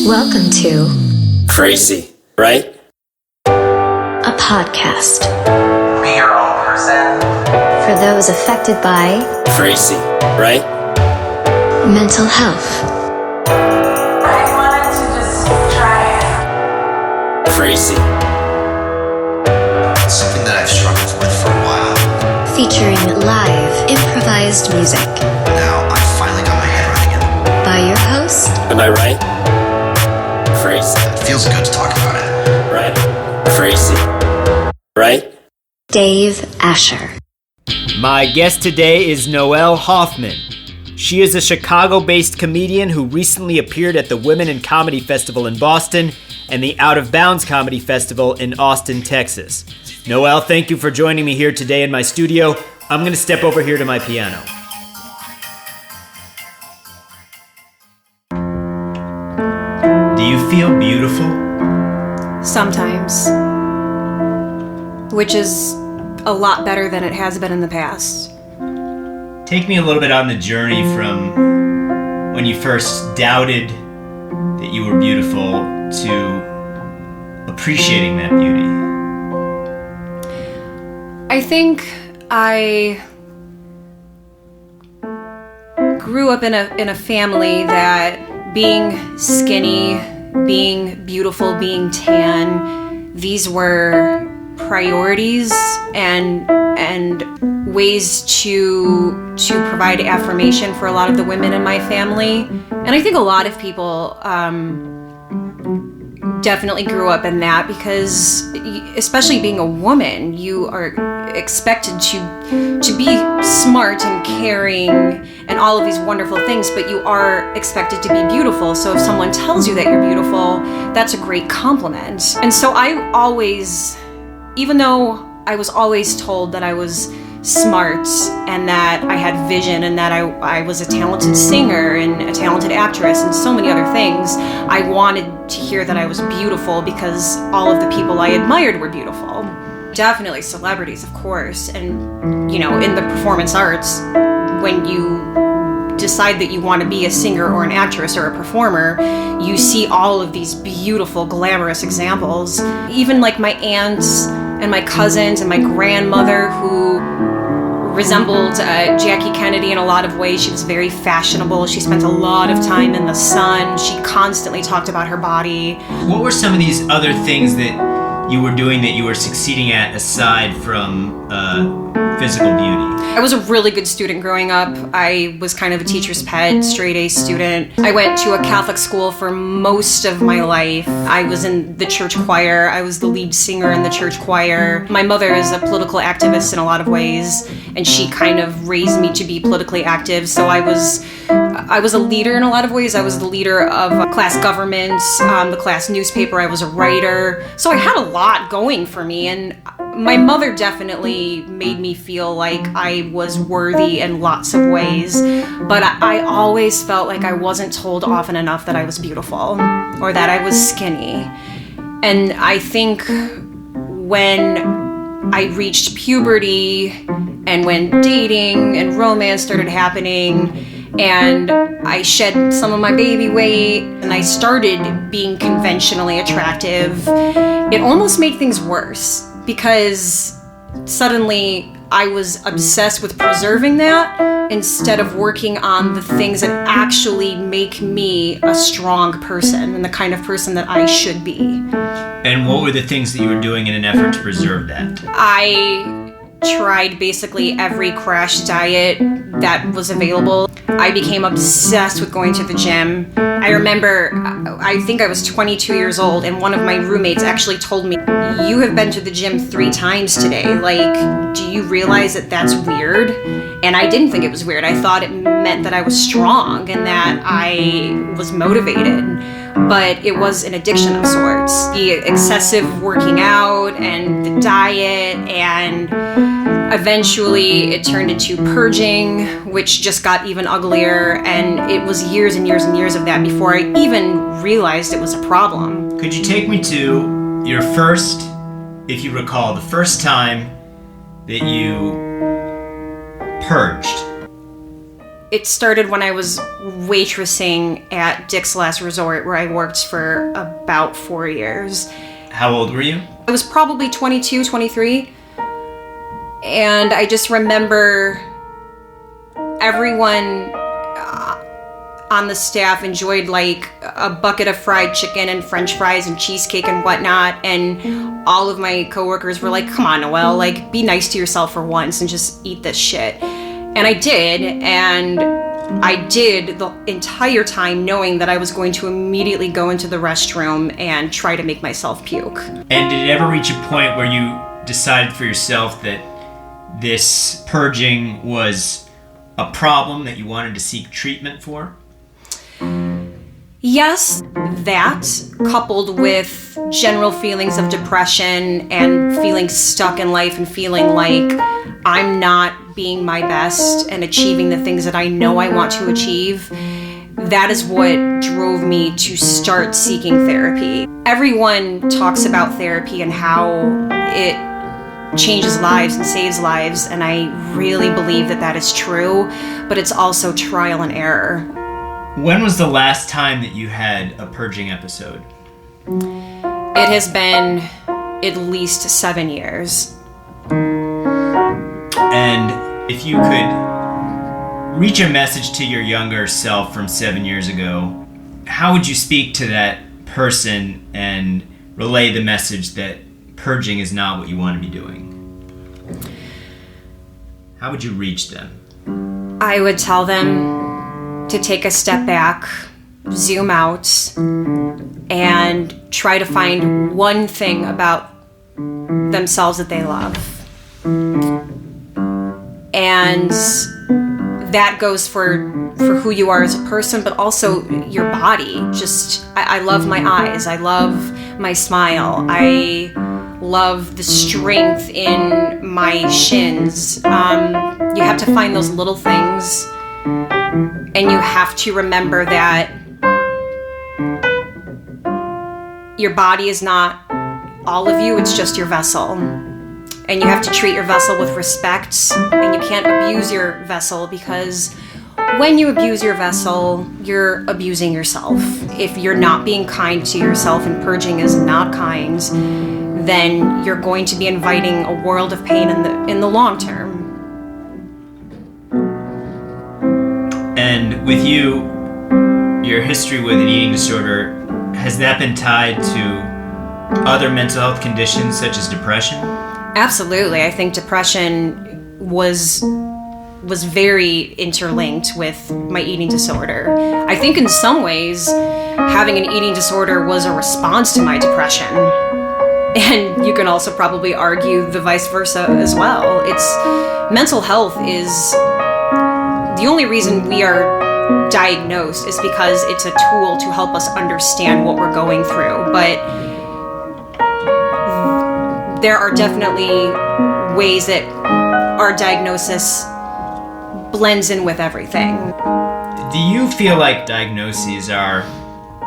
Welcome to Crazy, right? A podcast Be your own person. for those affected by Crazy, right? mental health, I wanted to just try it. Crazy, It's something that I've struggled with for a while. featuring live improvised music Now I finally got my head around again. by your host, am I right? Crazy, It feels good to talk about it. right? Crazy, right? Dave Asher. My guest today is Noelle Hoffman. She is a Chicago-based comedian who recently appeared at the Women in Comedy Festival in Boston and the Out of Bounds Comedy Festival in Austin, Texas. Noelle, thank you for joining me here today in my studio. I'm going to step over here to my piano. Do you feel beautiful? Sometimes. Which is a lot better than it has been in the past. Take me a little bit on the journey from when you first doubted that you were beautiful to appreciating that beauty. I think I grew up in a family that being skinny, being beautiful, being tan, these were priorities and ways to provide affirmation for a lot of the women in my family. And I think a lot of people definitely grew up in that because, especially being a woman, you are expected to be smart and caring and all of these wonderful things, but you are expected to be beautiful. So if someone tells you that you're beautiful, that's a great compliment. And so I always, even though I was always told that I was smart and that I had vision and that I was a talented singer and a talented actress and so many other things, I wanted to hear that I was beautiful because all of the people I admired were beautiful. Definitely celebrities, of course, and in the performance arts, when you decide that you want to be a singer or an actress or a performer, you see all of these beautiful, glamorous examples. Even like my aunts and my cousins and my grandmother, who resembled Jackie Kennedy in a lot of ways. She was very fashionable. She spent a lot of time in the sun. She constantly talked about her body. What were some of these other things that you were doing that you were succeeding at aside from physical beauty? I was a really good student growing up. I was kind of a teacher's pet, straight A student. I went to a Catholic school for most of my life. I was in the church choir. I was the lead singer in the church choir. My mother is a political activist in a lot of ways, and she kind of raised me to be politically active. So I was a leader in a lot of ways. I was the leader of class government, the class newspaper. I was a writer. So I had a lot going for me, and my mother definitely made me feel like I was worthy in lots of ways, but I always felt like I wasn't told often enough that I was beautiful or that I was skinny. And I think when I reached puberty and when dating and romance started happening and I shed some of my baby weight and I started being conventionally attractive, it almost made things worse because suddenly I was obsessed with preserving that instead of working on the things that actually make me a strong person and the kind of person that I should be. And what were the things that you were doing in an effort to preserve that? I tried basically every crash diet that was available. I became obsessed with going to the gym. I remember, I think I was 22 years old, and one of my roommates actually told me, "You have been to the gym 3 times today. Like, do you realize that that's weird?" And I didn't think it was weird. I thought it meant that I was strong and that I was motivated. But it was an addiction of sorts. The excessive working out and the diet, and eventually it turned into purging, which just got even uglier, and it was years and years and years of that before I even realized it was a problem. Could you take me to your first, if you recall, the first time that you purged? It started when I was waitressing at Dick's Last Resort, where I worked for about 4 years. How old were you? I was probably 22, 23. And I just remember everyone on the staff enjoyed like a bucket of fried chicken and French fries and cheesecake and whatnot. And all of my coworkers were like, come on, Noelle, like be nice to yourself for once and just eat this shit. And I did, and I did the entire time knowing that I was going to immediately go into the restroom and try to make myself puke. And did it ever reach a point where you decided for yourself that this purging was a problem that you wanted to seek treatment for? Yes, that coupled with general feelings of depression and feeling stuck in life and feeling like I'm not being my best and achieving the things that I know I want to achieve, that is what drove me to start seeking therapy. Everyone talks about therapy and how it changes lives and saves lives, and I really believe that that is true, but it's also trial and error. When was the last time that you had a purging episode? It has been at least 7 years. And if you could reach a message to your younger self from 7 years ago, how would you speak to that person and relay the message that purging is not what you want to be doing? How would you reach them? I would tell them to take a step back, zoom out, and try to find one thing about themselves that they love. And that goes for who you are as a person, but also your body. Just, I love my eyes. I love my smile. I love the strength in my shins. You have to find those little things. And you have to remember that your body is not all of you, it's just your vessel. And you have to treat your vessel with respect, and you can't abuse your vessel, because when you abuse your vessel, you're abusing yourself. If you're not being kind to yourself and purging is not kind, then you're going to be inviting a world of pain in the long term. And with you, your history with an eating disorder, has that been tied to other mental health conditions such as depression? Absolutely. I think depression was very interlinked with my eating disorder. I think in some ways, having an eating disorder was a response to my depression. And you can also probably argue the vice versa as well. Mental health is the only reason we are diagnosed is because it's a tool to help us understand what we're going through. But there are definitely ways that our diagnosis blends in with everything. Do you feel like diagnoses are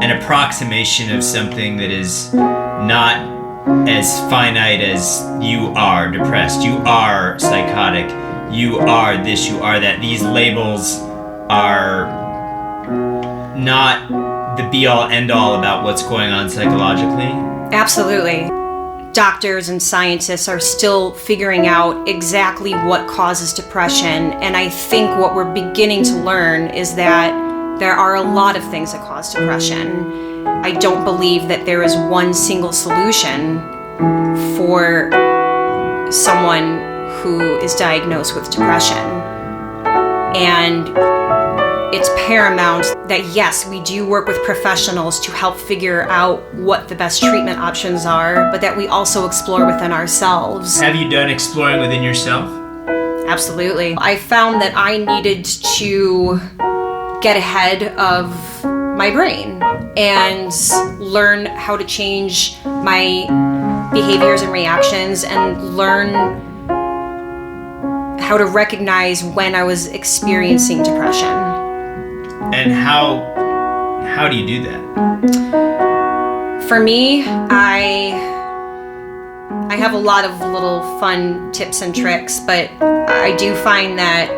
an approximation of something that is not as finite as you are depressed, you are psychotic, you are this, you are that? These labels are not the be-all, end-all about what's going on psychologically? Absolutely. Doctors and scientists are still figuring out exactly what causes depression, and I think what we're beginning to learn is that there are a lot of things that cause depression. I don't believe that there is one single solution for someone who is diagnosed with depression. And it's paramount that yes, we do work with professionals to help figure out what the best treatment options are, but that we also explore within ourselves. Have you done exploring within yourself? Absolutely. I found that I needed to get ahead of my brain and learn how to change my behaviors and reactions, and learn how to recognize when I was experiencing depression. And how do you do that? For me, I have a lot of little fun tips and tricks, but I do find that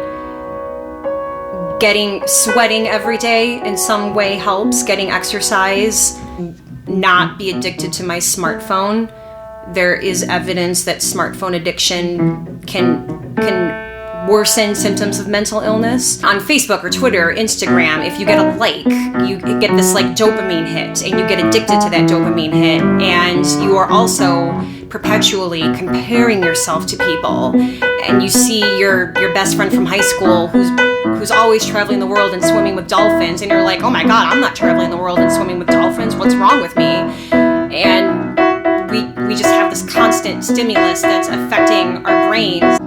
sweating every day in some way helps, getting exercise, not be addicted to my smartphone. There is evidence that smartphone addiction can worsen symptoms of mental illness. On Facebook or Twitter or Instagram, if you get a like, you get this like dopamine hit, and you get addicted to that dopamine hit, and you are also perpetually comparing yourself to people, and you see your best friend from high school who's always traveling the world and swimming with dolphins, and you're like, oh my god, I'm not traveling the world and swimming with dolphins, what's wrong with me? And we just have this constant stimulus that's affecting our brains.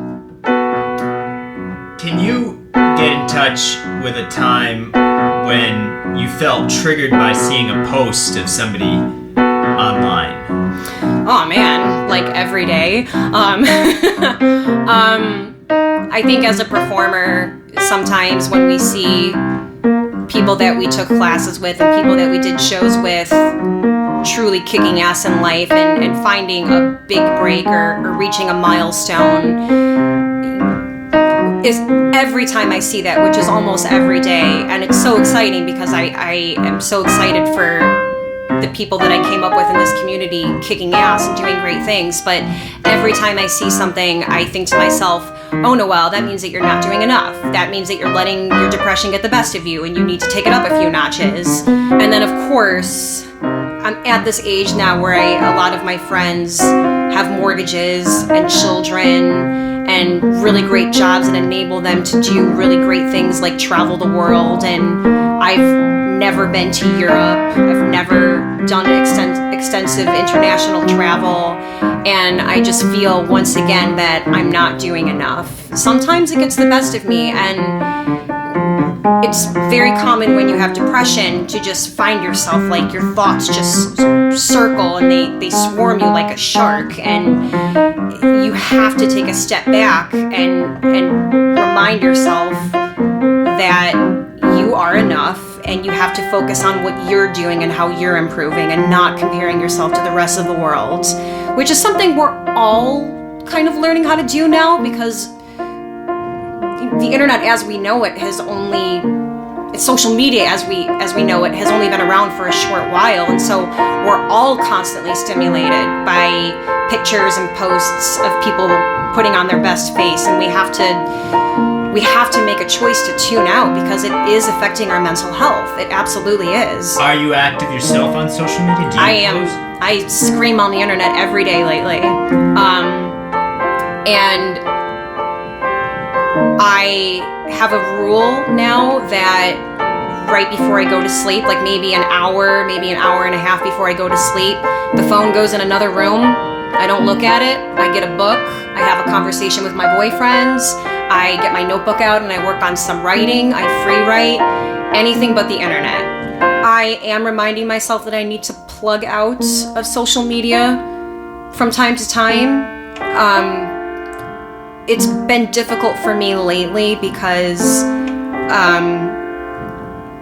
Can you get in touch with a time when you felt triggered by seeing a post of somebody online? Oh man, like every day. I think as a performer, sometimes when we see people that we took classes with and people that we did shows with truly kicking ass in life and finding a big break or reaching a milestone, is every time I see that, which is almost every day, and it's so exciting because I am so excited for the people that I came up with in this community kicking ass and doing great things. But every time I see something, I think to myself, oh Noelle, that means that you're not doing enough. That means that you're letting your depression get the best of you and you need to take it up a few notches. And then of course, I'm at this age now where a lot of my friends have mortgages and children and really great jobs that enable them to do really great things like travel the world. And I've never been to Europe. I've never done extensive international travel. And I just feel once again that I'm not doing enough. Sometimes it gets the best of me, and it's very common when you have depression to just find yourself like your thoughts just circle and they swarm you like a shark, and you have to take a step back and remind yourself that you are enough, and you have to focus on what you're doing and how you're improving and not comparing yourself to the rest of the world, which is something we're all kind of learning how to do now, because the internet as we know it has only, social media as we know it has only been around for a short while, and so we're all constantly stimulated by pictures and posts of people putting on their best face, and we have to make a choice to tune out because it is affecting our mental health. It absolutely is. Are you active yourself on social media? Do you I am. I scream on the internet every day lately. And I have a rule now that right before I go to sleep, like maybe an hour and a half before I go to sleep, the phone goes in another room. I don't look at it. I get a book. I have a conversation with my boyfriends. I get my notebook out and I work on some writing. I free write. Anything but the internet. I am reminding myself that I need to plug out of social media from time to time. It's been difficult for me lately because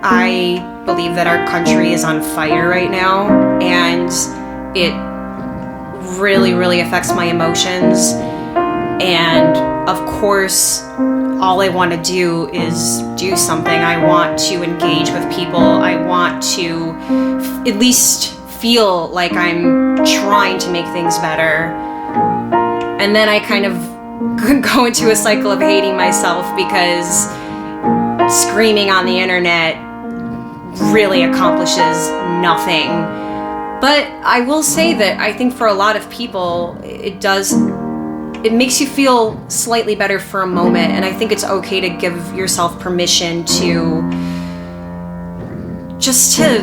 I believe that our country is on fire right now, and it really, really affects my emotions. And of course, all I want to do is do something. I want to engage with people. I want to at least feel like I'm trying to make things better. And then I kind of go into a cycle of hating myself because screaming on the internet really accomplishes nothing. But I will say that I think for a lot of people, it makes you feel slightly better for a moment, and I think it's okay to give yourself permission to just to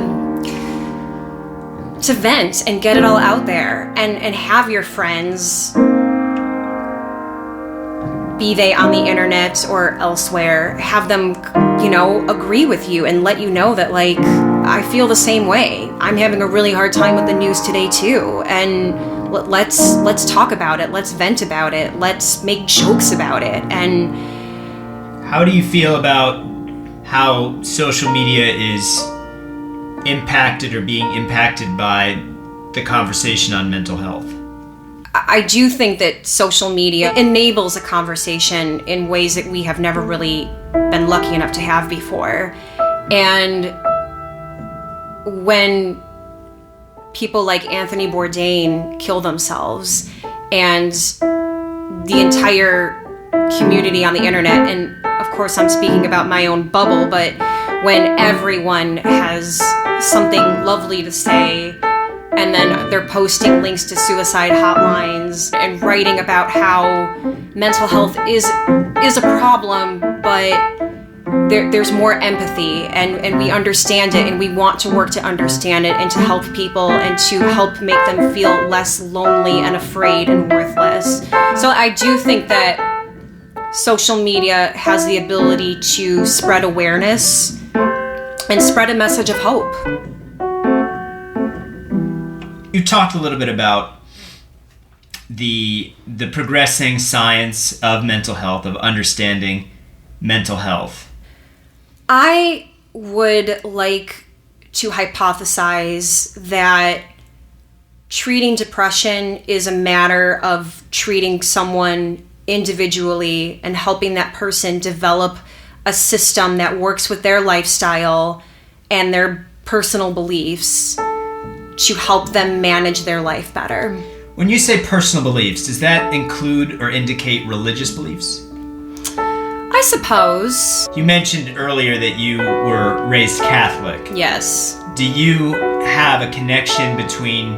vent and get it all out there, and have your friends, be they on the internet or elsewhere, have them, agree with you and let you know that, like, I feel the same way. I'm having a really hard time with the news today too, and let's talk about it. Let's vent about it. Let's make jokes about it. And how do you feel about how social media is impacted or being impacted by the conversation on mental health? I do think that social media enables a conversation in ways that we have never really been lucky enough to have before. And when people like Anthony Bourdain kill themselves and the entire community on the internet, and of course I'm speaking about my own bubble, but when everyone has something lovely to say and then they're posting links to suicide hotlines and writing about how mental health is a problem, but there's more empathy and we understand it and we want to work to understand it and to help people and to help make them feel less lonely and afraid and worthless. So I do think that social media has the ability to spread awareness and spread a message of hope. You talked a little bit about the progressing science of mental health, of understanding mental health. I would like to hypothesize that treating depression is a matter of treating someone individually and helping that person develop a system that works with their lifestyle and their personal beliefs to help them manage their life better. When you say personal beliefs, does that include or indicate religious beliefs? I suppose. You mentioned earlier that you were raised Catholic. Yes. Do you have a connection between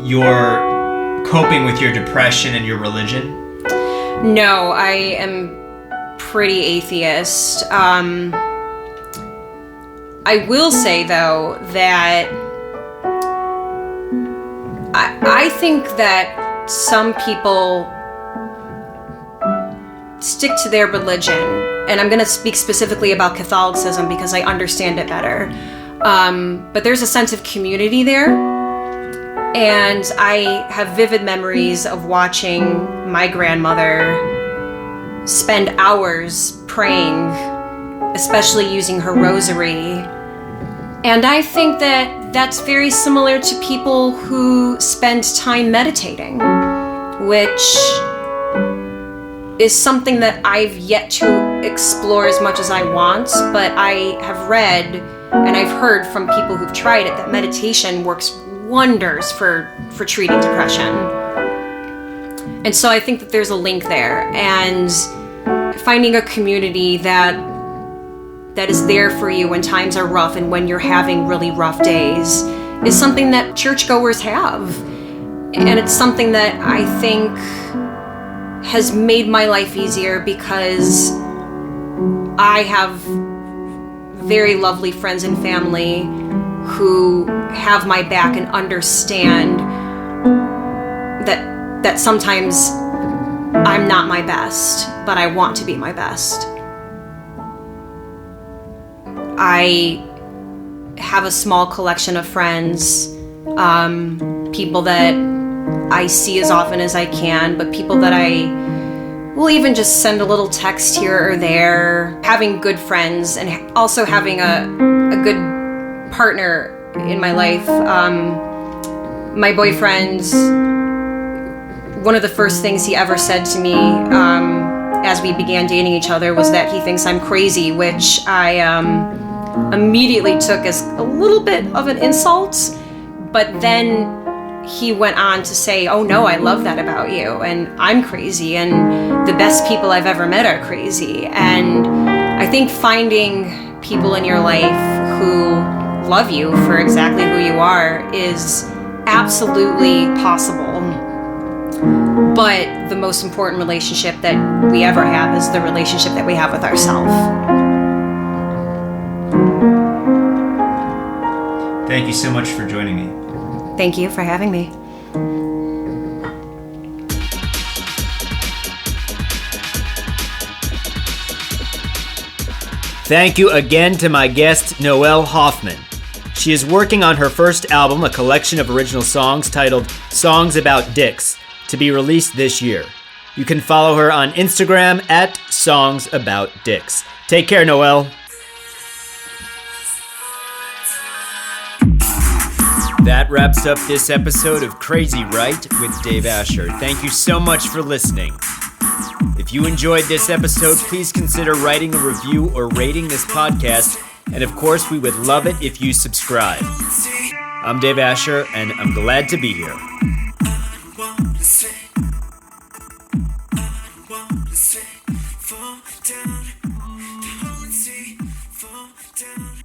your coping with your depression and your religion? No, I am pretty atheist. I will say, though, that I think that some people stick to their religion, and I'm going to speak specifically about Catholicism because I understand it better. But there's a sense of community there, and I have vivid memories of watching my grandmother spend hours praying, especially using her rosary. And I think that that's very similar to people who spend time meditating, which is something that I've yet to explore as much as I want, but I have read and I've heard from people who've tried it that meditation works wonders for treating depression. And so I think that there's a link there, and finding a community that is there for you when times are rough and when you're having really rough days is something that churchgoers have. And it's something that I think has made my life easier because I have very lovely friends and family who have my back and understand that sometimes I'm not my best, but I want to be my best. I have a small collection of friends, people that I see as often as I can, but people that I will even just send a little text here or there. Having good friends and also having a good partner in my life. My boyfriend, one of the first things he ever said to me as we began dating each other was that he thinks I'm crazy, which I immediately took as a little bit of an insult, but then he went on to say, oh no, I love that about you, and I'm crazy, and the best people I've ever met are crazy. And I think finding people in your life who love you for exactly who you are is absolutely possible. But the most important relationship that we ever have is the relationship that we have with ourselves. Thank you so much for joining me. Thank you for having me. Thank you again to my guest, Noelle Hoffman. She is working on her first album, a collection of original songs titled Songs About Dicks, to be released this year. You can follow her on Instagram at SongsAboutDicks. Take care, Noelle. That wraps up this episode of Crazy Right with Dave Asher. Thank you so much for listening. If you enjoyed this episode, please consider writing a review or rating this podcast. And of course, we would love it if you subscribe. I'm Dave Asher, and I'm glad to be here. Fall down.